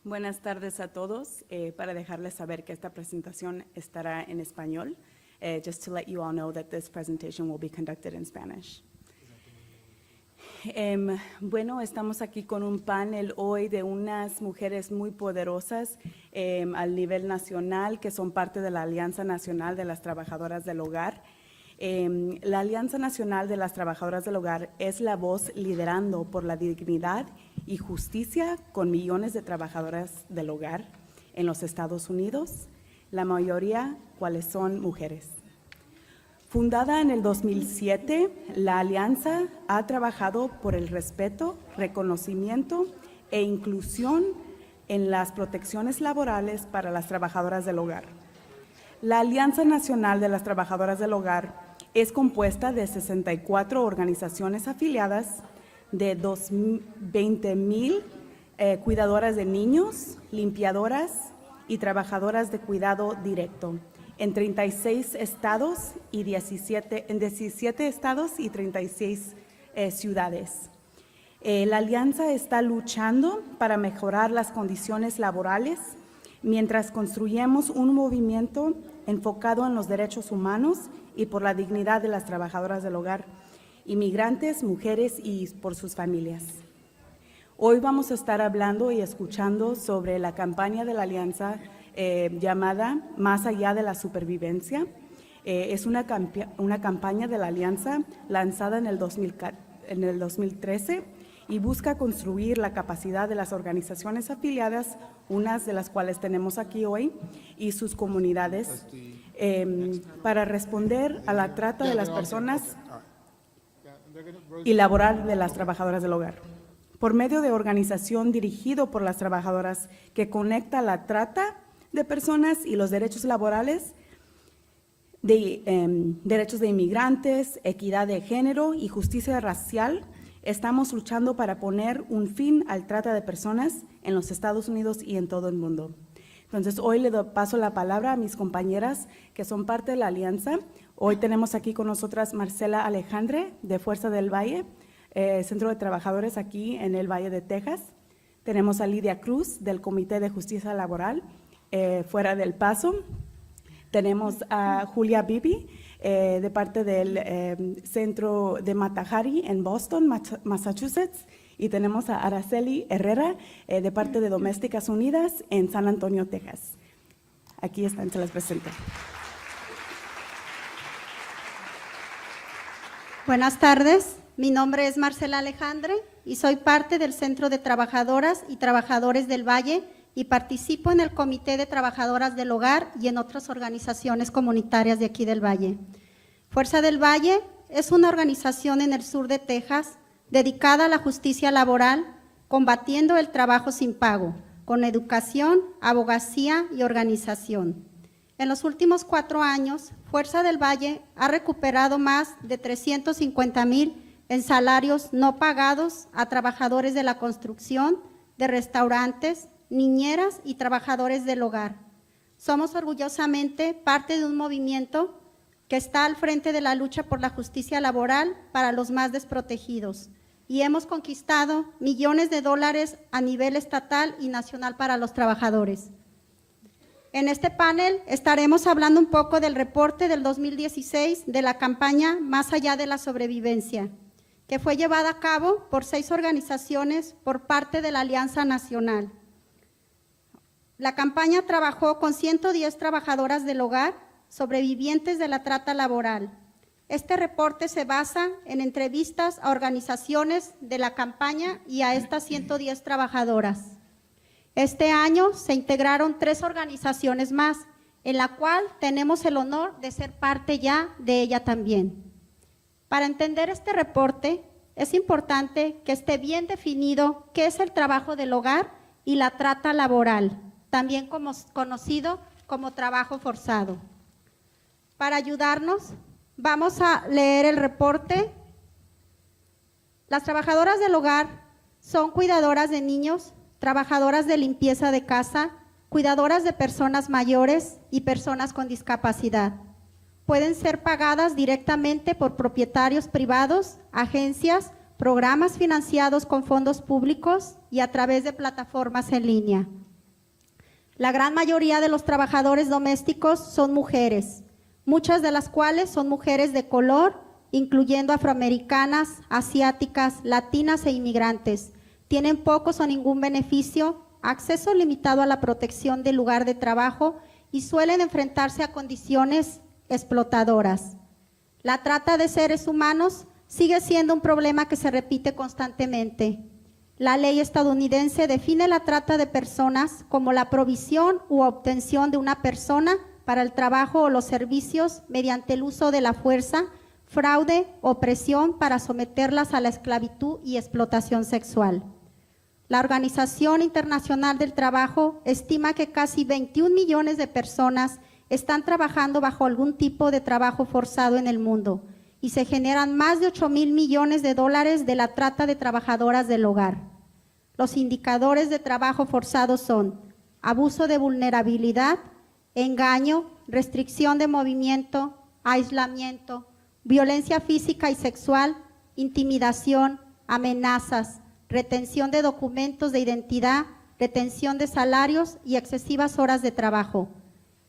Buenas tardes a todos. Para dejarles saber que esta presentación estará en español, just to let you all know that this presentation will be conducted in Spanish. Bueno, estamos aquí con un panel hoy de unas mujeres muy poderosas al nivel nacional que son parte de la Alianza Nacional de las Trabajadoras del Hogar. La Alianza Nacional de las Trabajadoras del Hogar es la voz liderando por la dignidad y justicia con millones de trabajadoras del hogar en los Estados Unidos, la mayoría cuales son mujeres. Fundada en el 2007, la Alianza ha trabajado por el respeto, reconocimiento e inclusión en las protecciones laborales para las trabajadoras del hogar. La Alianza Nacional de las Trabajadoras del Hogar es compuesta de 64 organizaciones afiliadas, de 20,000 cuidadoras de niños, limpiadoras y trabajadoras de cuidado directo en 36 estados y 17 estados y 36 ciudades. La Alianza está luchando para mejorar las condiciones laborales mientras construyamos un movimiento enfocado en los derechos humanos y por la dignidad de las trabajadoras del hogar, inmigrantes, mujeres y por sus familias. Hoy vamos a estar hablando y escuchando sobre la campaña de la Alianza llamada Más allá de la supervivencia. Es una campaña de la Alianza lanzada en el 2013 y busca construir la capacidad de las organizaciones afiliadas, unas de las cuales tenemos aquí hoy, y sus comunidades, para responder a la trata de las personas y laboral de las trabajadoras del hogar. Por medio de organización dirigido por las trabajadoras que conecta la trata de personas y los derechos laborales, derechos de inmigrantes, equidad de género y justicia racial, estamos luchando para poner un fin al trata de personas en los Estados Unidos y en todo el mundo. Entonces, hoy le paso la palabra a mis compañeras que son parte de la Alianza. Hoy tenemos aquí con nosotras Marcela Alejandre, de Fuerza del Valle, Centro de Trabajadores aquí en el Valle de Texas. Tenemos a Lidia Cruz, del Comité de Justicia Laboral, fuera del Paso. Tenemos a Julia Bibi, de parte del Centro de Matahari en Boston, Massachusetts. Y tenemos a Araceli Herrera, de parte de Domésticas Unidas en San Antonio, Texas. Aquí están, se las presento. Buenas tardes, mi nombre es Marcela Alejandre y soy parte del Centro de Trabajadoras y Trabajadores del Valle y participo en el Comité de Trabajadoras del Hogar y en otras organizaciones comunitarias de aquí del Valle. Fuerza del Valle es una organización en el sur de Texas dedicada a la justicia laboral, combatiendo el trabajo sin pago, con educación, abogacía y organización. En los últimos 4 años, Fuerza del Valle ha recuperado más de 350,000 en salarios no pagados a trabajadores de la construcción, de restaurantes, niñeras y trabajadores del hogar. Somos orgullosamente parte de un movimiento que está al frente de la lucha por la justicia laboral para los más desprotegidos y hemos conquistado millones de dólares a nivel estatal y nacional para los trabajadores. En este panel estaremos hablando un poco del reporte del 2016 de la campaña Más allá de la sobrevivencia, que fue llevada a cabo por 6 organizaciones por parte de la Alianza Nacional. La campaña trabajó con 110 trabajadoras del hogar, sobrevivientes de la trata laboral. Este reporte se basa en entrevistas a organizaciones de la campaña y a estas 110 trabajadoras. Este año se integraron 3 organizaciones más, en la cual tenemos el honor de ser parte ya de ella también. Para entender este reporte, es importante que esté bien definido qué es el trabajo del hogar y la trata laboral, también conocido como trabajo forzado. Para ayudarnos, vamos a leer el reporte. Las trabajadoras del hogar son cuidadoras de niños, trabajadoras de limpieza de casa, cuidadoras de personas mayores y personas con discapacidad. Pueden ser pagadas directamente por propietarios privados, agencias, programas financiados con fondos públicos y a través de plataformas en línea. La gran mayoría de los trabajadores domésticos son mujeres, muchas de las cuales son mujeres de color, incluyendo afroamericanas, asiáticas, latinas e inmigrantes. Tienen pocos o ningún beneficio, acceso limitado a la protección del lugar de trabajo y suelen enfrentarse a condiciones explotadoras. La trata de seres humanos sigue siendo un problema que se repite constantemente. La ley estadounidense define la trata de personas como la provisión u obtención de una persona para el trabajo o los servicios mediante el uso de la fuerza, fraude o presión para someterlas a la esclavitud y explotación sexual. La Organización Internacional del Trabajo estima que casi 21 millones de personas están trabajando bajo algún tipo de trabajo forzado en el mundo y se generan más de 8,000 millones de dólares de la trata de trabajadoras del hogar. Los indicadores de trabajo forzado son abuso de vulnerabilidad, engaño, restricción de movimiento, aislamiento, violencia física y sexual, intimidación, amenazas, retención de documentos de identidad, retención de salarios y excesivas horas de trabajo.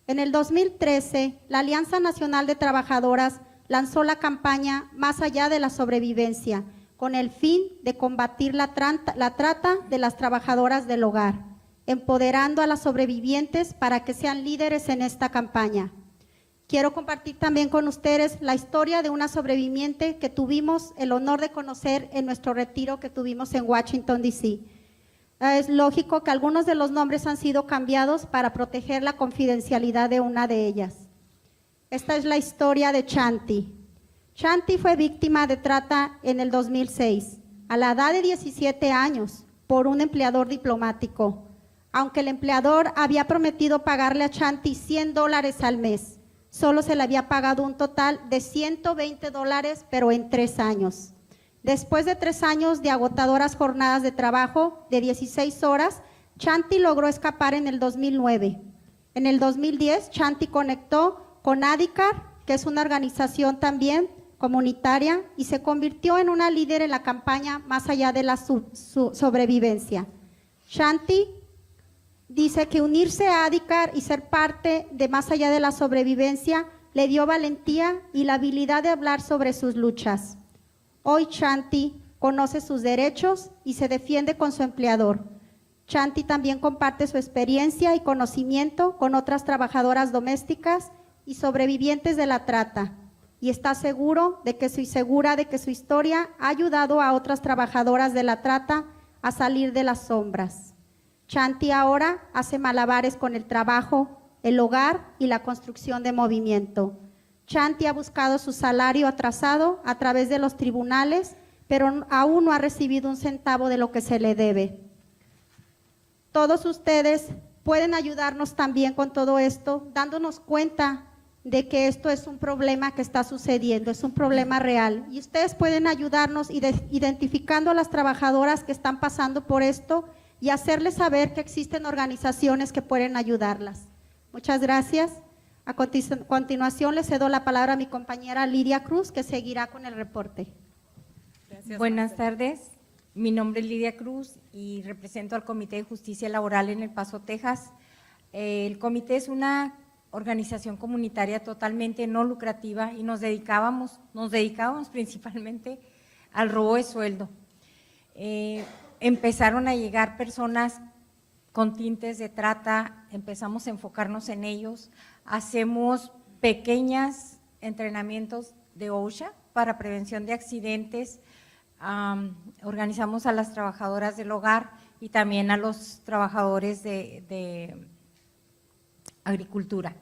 En el 2013, la Alianza Nacional de Trabajadoras lanzó la campaña Más allá de la sobrevivencia, con el fin de combatir la trata de las trabajadoras del hogar, empoderando a las sobrevivientes para que sean líderes en esta campaña. Quiero compartir también con ustedes la historia de una sobreviviente que tuvimos el honor de conocer en nuestro retiro que tuvimos en Washington, D.C. Es lógico que algunos de los nombres han sido cambiados para proteger la confidencialidad de una de ellas. Esta es la historia de Chanti. Chanti fue víctima de trata en el 2006, a la edad de 17 años, por un empleador diplomático. Aunque el empleador había prometido pagarle a Chanti $100 al mes, solo se le había pagado un total de $120, pero en 3 años. Después de 3 años de agotadoras jornadas de trabajo de 16 horas, Chanti logró escapar en el 2009. En el 2010, Chanti conectó con ADICAR, que es una organización también comunitaria, y se convirtió en una líder en la campaña Más allá de la sobrevivencia. Chanti dice que unirse a ADICAR y ser parte de Más allá de la sobrevivencia le dio valentía y la habilidad de hablar sobre sus luchas. Hoy Chanti conoce sus derechos y se defiende con su empleador. Chanti también comparte su experiencia y conocimiento con otras trabajadoras domésticas y sobrevivientes de la trata, y está segura de que su historia ha ayudado a otras trabajadoras de la trata a salir de las sombras. Chanti ahora hace malabares con el trabajo, el hogar y la construcción de movimiento. Chanti ha buscado su salario atrasado a través de los tribunales, pero aún no ha recibido un centavo de lo que se le debe. Todos ustedes pueden ayudarnos también con todo esto, dándonos cuenta de que esto es un problema que está sucediendo, es un problema real. Y ustedes pueden ayudarnos identificando a las trabajadoras que están pasando por esto y hacerles saber que existen organizaciones que pueden ayudarlas. Muchas gracias. A continuación le cedo la palabra a mi compañera Lidia Cruz, que seguirá con el reporte. Gracias, Buenas tardes, mi nombre es Lidia Cruz y represento al Comité de Justicia Laboral en El Paso, Texas. El comité es una organización comunitaria totalmente no lucrativa y nos dedicábamos principalmente al robo de sueldo. Empezaron a llegar personas con tintes de trata, empezamos a enfocarnos en ellos, hacemos pequeños entrenamientos de OSHA para prevención de accidentes, organizamos a las trabajadoras del hogar y también a los trabajadores de agricultura.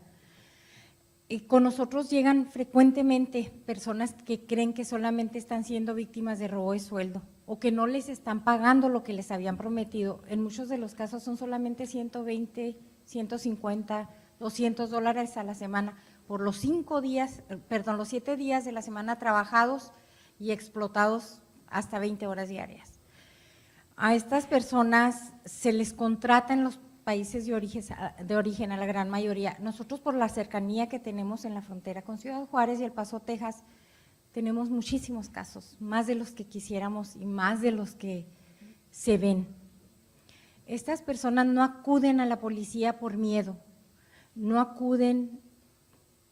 Y con nosotros llegan frecuentemente personas que creen que solamente están siendo víctimas de robo de sueldo o que no les están pagando lo que les habían prometido. En muchos de los casos son solamente 120, 150, $200 a la semana por los 7 días de la semana trabajados y explotados hasta 20 horas diarias. A estas personas se les contrata en los países de origen a la gran mayoría. Nosotros, por la cercanía que tenemos en la frontera con Ciudad Juárez y El Paso, Texas, tenemos muchísimos casos, más de los que quisiéramos y más de los que se ven. Estas personas no acuden a la policía por miedo, no acuden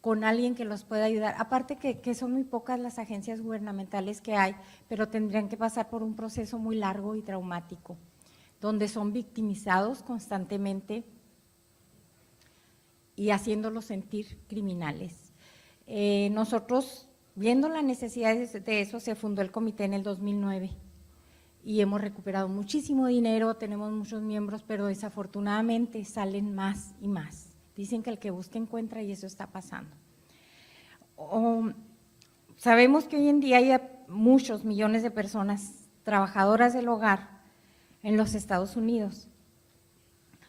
con alguien que los pueda ayudar. Aparte que son muy pocas las agencias gubernamentales que hay, pero tendrían que pasar por un proceso muy largo y traumático, donde son victimizados constantemente y haciéndolos sentir criminales. Nosotros, viendo la necesidad de eso, se fundó el comité en el 2009 y hemos recuperado muchísimo dinero, tenemos muchos miembros, pero desafortunadamente salen más y más. Dicen que el que busca encuentra y eso está pasando. Sabemos que hoy en día hay muchos millones de personas trabajadoras del hogar en los Estados Unidos.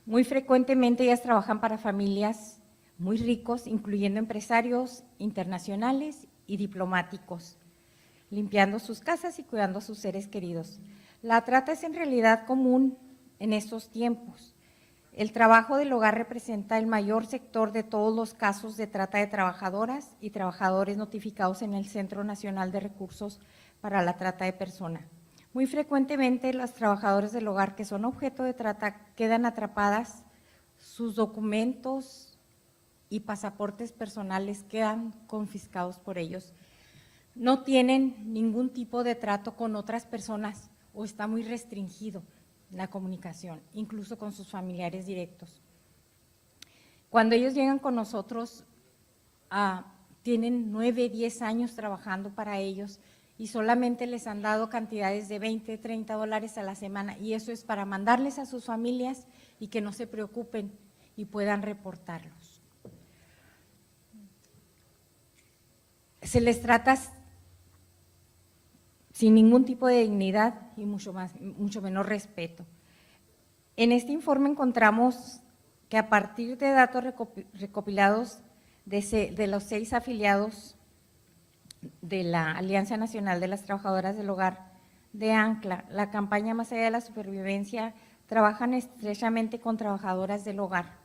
Muy frecuentemente ellas trabajan para familias muy ricos, incluyendo empresarios internacionales y diplomáticos, limpiando sus casas y cuidando a sus seres queridos. La trata es en realidad común en estos tiempos. El trabajo del hogar representa el mayor sector de todos los casos de trata de trabajadoras y trabajadores notificados en el Centro Nacional de Recursos para la Trata de Personas. Muy frecuentemente las trabajadoras del hogar que son objeto de trata quedan atrapadas, sus documentos y pasaportes personales quedan confiscados por ellos. No tienen ningún tipo de trato con otras personas o está muy restringido la comunicación, incluso con sus familiares directos. Cuando ellos llegan con nosotros, tienen 9, 10 años trabajando para ellos y solamente les han dado cantidades de 20, 30 dólares a la semana y eso es para mandarles a sus familias y que no se preocupen y puedan reportarlos. Se les trata sin ningún tipo de dignidad y mucho menos respeto. En este informe encontramos que a partir de datos recopilados de los 6 afiliados de la Alianza Nacional de las Trabajadoras del Hogar de ANCLA, la campaña Más allá de la supervivencia, trabajan estrechamente con trabajadoras del hogar,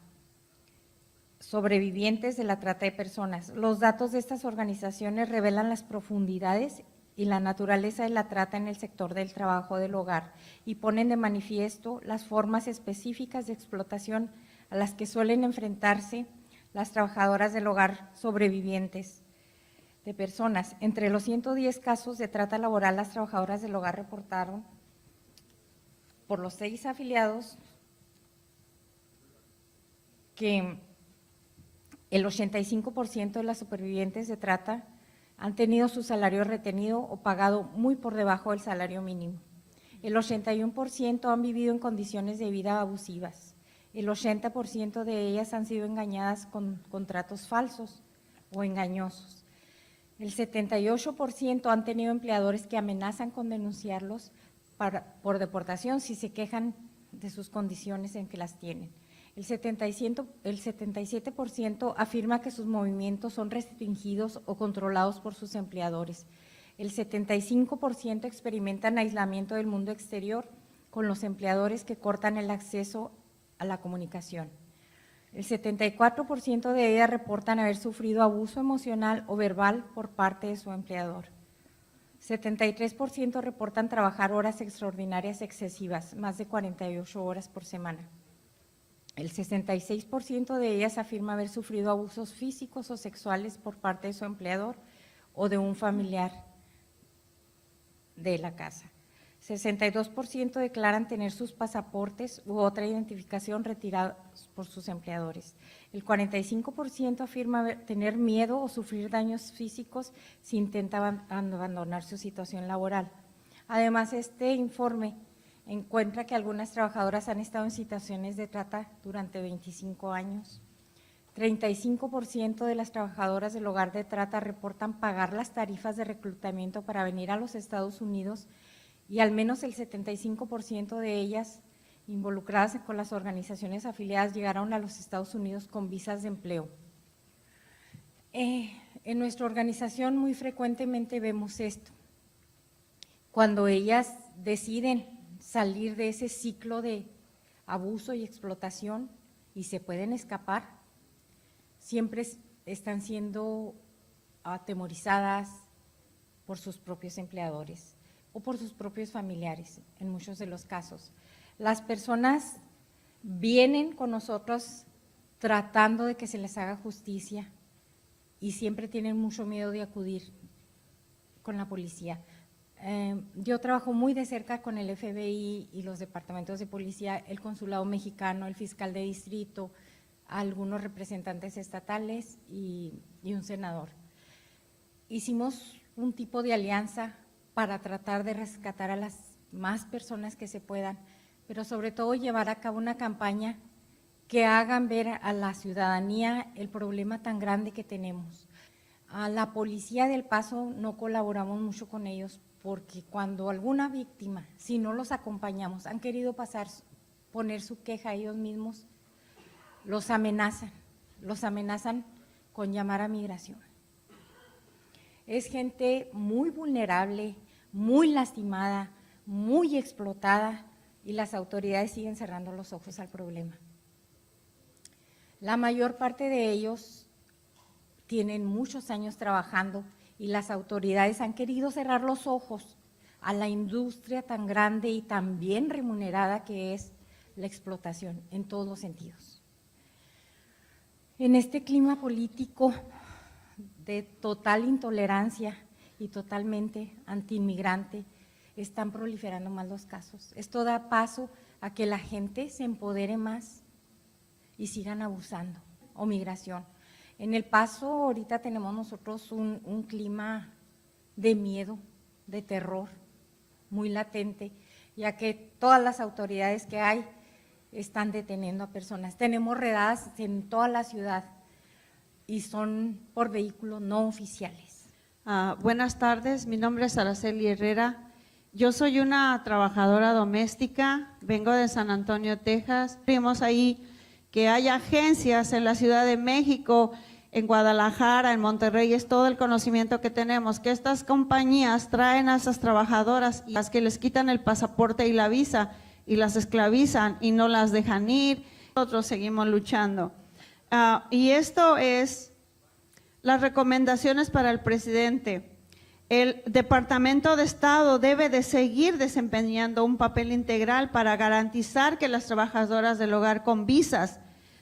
sobrevivientes de la trata de personas. Los datos de estas organizaciones revelan las profundidades y la naturaleza de la trata en el sector del trabajo del hogar y ponen de manifiesto las formas específicas de explotación a las que suelen enfrentarse las trabajadoras del hogar sobrevivientes de personas. Entre los 110 casos de trata laboral, las trabajadoras del hogar reportaron por los 6 afiliados que el 85% de las supervivientes de trata han tenido su salario retenido o pagado muy por debajo del salario mínimo. El 81% han vivido en condiciones de vida abusivas. El 80% de ellas han sido engañadas con contratos falsos o engañosos. El 78% han tenido empleadores que amenazan con denunciarlos por deportación si se quejan de sus condiciones en que las tienen. El 77% afirma que sus movimientos son restringidos o controlados por sus empleadores. El 75% experimentan aislamiento del mundo exterior con los empleadores que cortan el acceso a la comunicación. El 74% de ellas reportan haber sufrido abuso emocional o verbal por parte de su empleador. 73% reportan trabajar horas extraordinarias excesivas, más de 48 horas por semana. El 66% de ellas afirma haber sufrido abusos físicos o sexuales por parte de su empleador o de un familiar de la casa. 62% declaran tener sus pasaportes u otra identificación retirados por sus empleadores. El 45% afirma tener miedo o sufrir daños físicos si intentan abandonar su situación laboral. Además, este informe encuentra que algunas trabajadoras han estado en situaciones de trata durante 25 años. 35% de las trabajadoras del hogar de trata reportan pagar las tarifas de reclutamiento para venir a los Estados Unidos y al menos el 75% de ellas involucradas con las organizaciones afiliadas llegaron a los Estados Unidos con visas de empleo. En nuestra organización muy frecuentemente vemos esto. Cuando ellas deciden salir de ese ciclo de abuso y explotación y se pueden escapar, siempre están siendo atemorizadas por sus propios empleadores o por sus propios familiares, en muchos de los casos. Las personas vienen con nosotros tratando de que se les haga justicia y siempre tienen mucho miedo de acudir con la policía. Yo trabajo muy de cerca con el FBI y los departamentos de policía, el consulado mexicano, el fiscal de distrito, algunos representantes estatales y un senador. Hicimos un tipo de alianza para tratar de rescatar a las más personas que se puedan, pero sobre todo llevar a cabo una campaña que hagan ver a la ciudadanía el problema tan grande que tenemos. A la policía del Paso no colaboramos mucho con ellos porque cuando alguna víctima, si no los acompañamos, han querido poner su queja a ellos mismos, los amenazan con llamar a migración. Es gente muy vulnerable, muy lastimada, muy explotada y las autoridades siguen cerrando los ojos al problema. La mayor parte de ellos tienen muchos años trabajando y las autoridades han querido cerrar los ojos a la industria tan grande y tan bien remunerada que es la explotación en todos los sentidos. En este clima político de total intolerancia y totalmente antiinmigrante, están proliferando más los casos. Esto da paso a que la gente se empodere más y sigan abusando, o migración. En El Paso ahorita tenemos nosotros un clima de miedo, de terror, muy latente, ya que todas las autoridades que hay están deteniendo a personas. Tenemos redadas en toda la ciudad y son por vehículos no oficiales. Buenas tardes, mi nombre es Araceli Herrera. Yo soy una trabajadora doméstica, vengo de San Antonio, Texas. Vimos ahí que hay agencias en la Ciudad de México, en Guadalajara, en Monterrey, es todo el conocimiento que tenemos, que estas compañías traen a esas trabajadoras y las que les quitan el pasaporte y la visa y las esclavizan y no las dejan ir. Nosotros seguimos luchando. Y esto es las recomendaciones para el presidente. El Departamento de Estado debe de seguir desempeñando un papel integral para garantizar que las trabajadoras del hogar con visas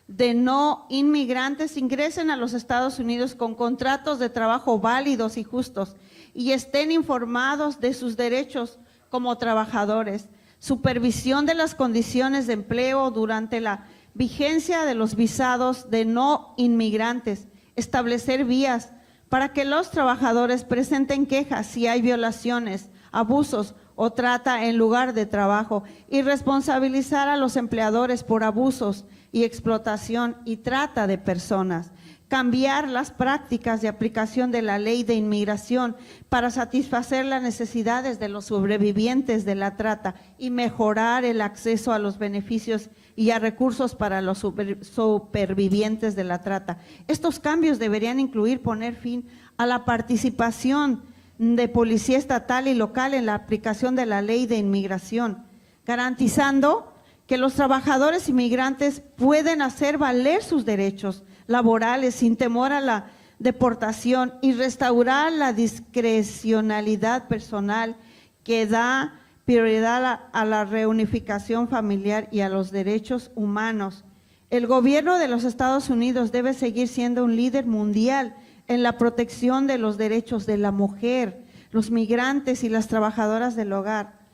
de no inmigrantes ingresen a los Estados Unidos con contratos de trabajo válidos y justos y estén informados de sus derechos como trabajadores, supervisión de las condiciones de empleo durante la vigencia de los visados de no inmigrantes, establecer vías para que los trabajadores presenten quejas si hay violaciones, abusos o trata en lugar de trabajo y responsabilizar a los empleadores por abusos y explotación y trata de personas. Cambiar las prácticas de aplicación de la ley de inmigración para satisfacer las necesidades de los sobrevivientes de la trata y mejorar el acceso a los beneficios y a recursos para los supervivientes de la trata. Estos cambios deberían incluir poner fin a la participación de policía estatal y local en la aplicación de la ley de inmigración, garantizando que los trabajadores inmigrantes pueden hacer valer sus derechos laborales sin temor a la deportación y restaurar la discrecionalidad personal que da prioridad a la reunificación familiar y a los derechos humanos. El gobierno de los Estados Unidos debe seguir siendo un líder mundial en la protección de los derechos de la mujer, los migrantes y las trabajadoras del hogar,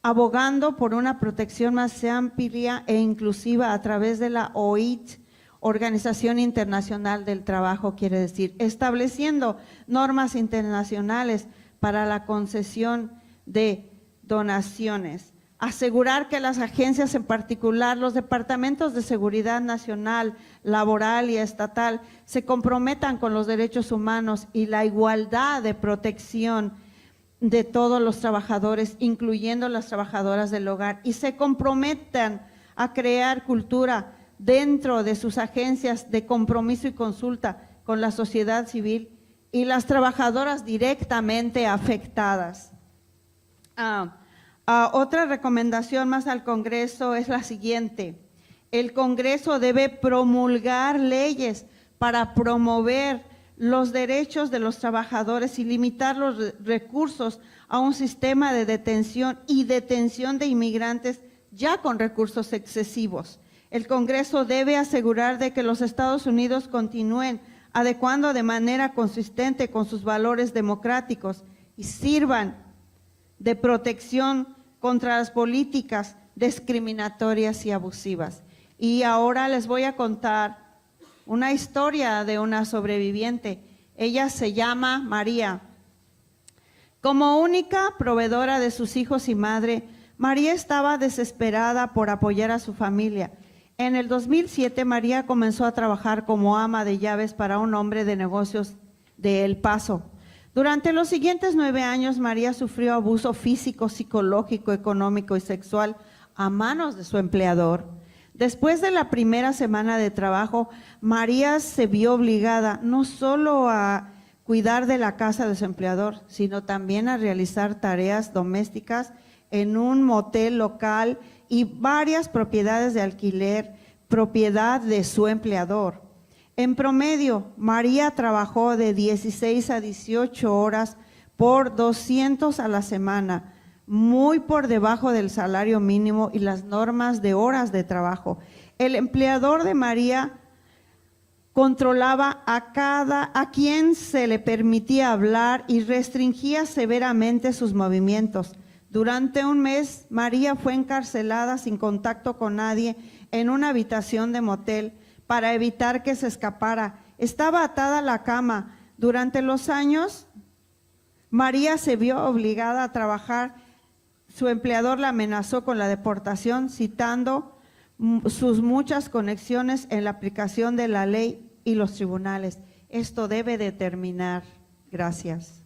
abogando por una protección más amplia e inclusiva a través de la OIT, Organización Internacional del Trabajo, quiere decir, estableciendo normas internacionales para la concesión de donaciones, asegurar que las agencias, en particular los departamentos de seguridad nacional, laboral y estatal, se comprometan con los derechos humanos y la igualdad de protección de todos los trabajadores, incluyendo las trabajadoras del hogar, y se comprometan a crear cultura dentro de sus agencias de compromiso y consulta con la sociedad civil y las trabajadoras directamente afectadas. Otra recomendación más al Congreso es la siguiente: el Congreso debe promulgar leyes para promover los derechos de los trabajadores y limitar los recursos a un sistema de detención y detención de inmigrantes ya con recursos excesivos. El Congreso debe asegurar de que los Estados Unidos continúen adecuando de manera consistente con sus valores democráticos y sirvan de protección contra las políticas discriminatorias y abusivas. Y ahora les voy a contar una historia de una sobreviviente. Ella se llama María. Como única proveedora de sus hijos y madre, María estaba desesperada por apoyar a su familia. En el 2007, María comenzó a trabajar como ama de llaves para un hombre de negocios de El Paso. Durante los siguientes 9 años, María sufrió abuso físico, psicológico, económico y sexual a manos de su empleador. Después de la primera semana de trabajo, María se vio obligada no solo a cuidar de la casa de su empleador, sino también a realizar tareas domésticas en un motel local y varias propiedades de alquiler, propiedad de su empleador. En promedio, María trabajó de 16 a 18 horas por 200 a la semana, muy por debajo del salario mínimo y las normas de horas de trabajo. El empleador de María controlaba a quien se le permitía hablar y restringía severamente sus movimientos. Durante un mes, María fue encarcelada sin contacto con nadie en una habitación de motel para evitar que se escapara. Estaba atada a la cama. Durante los años, María se vio obligada a trabajar. Su empleador la amenazó con la deportación, citando sus muchas conexiones en la aplicación de la ley y los tribunales. Esto debe de terminar. Gracias.